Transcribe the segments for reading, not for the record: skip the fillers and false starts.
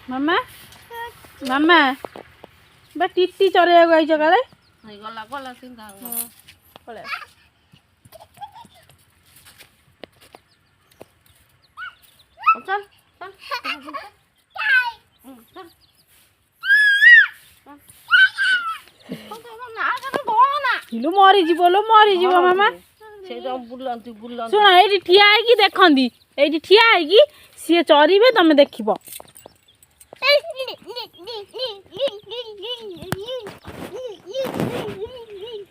मामा मामा बा टीटी चरे आइज काले गला गला चिंता पळे चल चल हिलु मरी जीव मामा शुण ये ठिया है देखती ये ठिया है सी चरवे तुम देख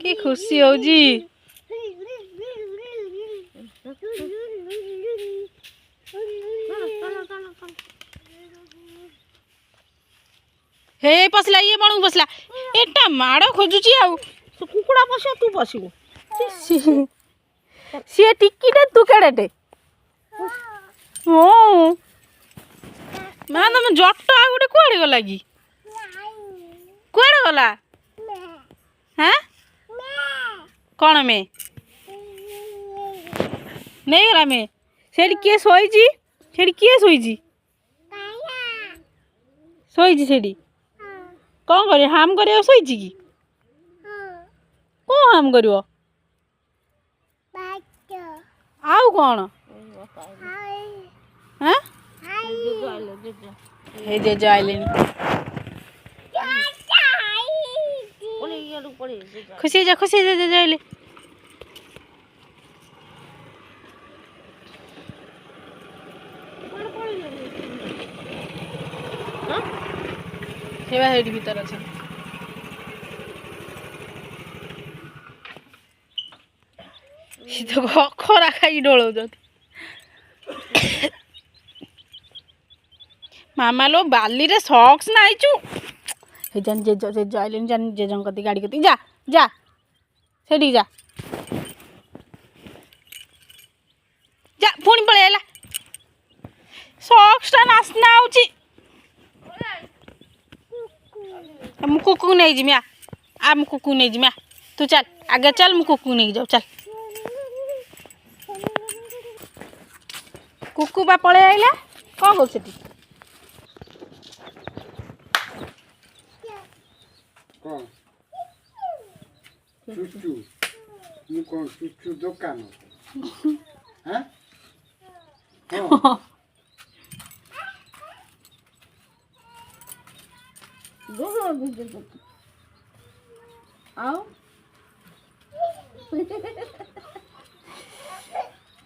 कि खुशी हो जी हे पसला ये बणू पसला एटा माड़ खोजुची आ कुकुड़ा पस तू पसबू सी टिकीटे तू केड़े ओ मां तुम जट आ गोटे कुआड़े गला कि कुआड़े गला हाँ कौन में नहीं गला में सेठी किए शोची सेठी किए शोची शोची सेठी कौन कर हाम कर शोची कि कौन हाम कर आउ कौन हाँ हे जेज आइले खुशी जा जेज आइले सेवा हेडी भीतर अच्छा तो खरा खाई डोल मामा लो बाली रे सॉक्स नाइचु हे जान जे आइले जान जे जंग कती गाड़ी कती जा जा सेठी जा जा पुणी पळेला सॉक्स टा नासना आउची मु कुकु नहीं जिमी आ मु कुकु नहीं जिमी तू चल आगे चल मु कुकु नहीं जाऊ चल कुकु बा पळे आइला कौन कर सेठी कौन चुचू मु कौन चुचू दुकान हैं हां गो आओ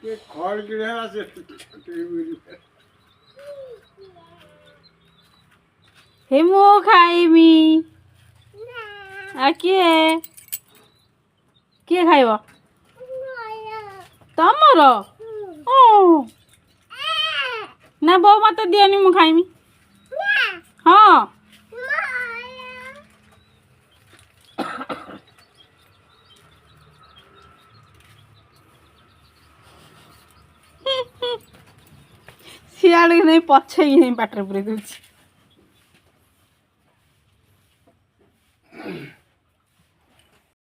ये खड़ गिरा से छोटी मेरी हे मो खाइमी आ किए खाइब तमर ओ ना बो मत दियनी मु खाइमी हाँ सियाड़ नहीं पछे ही नहीं पाटर पूरे दूची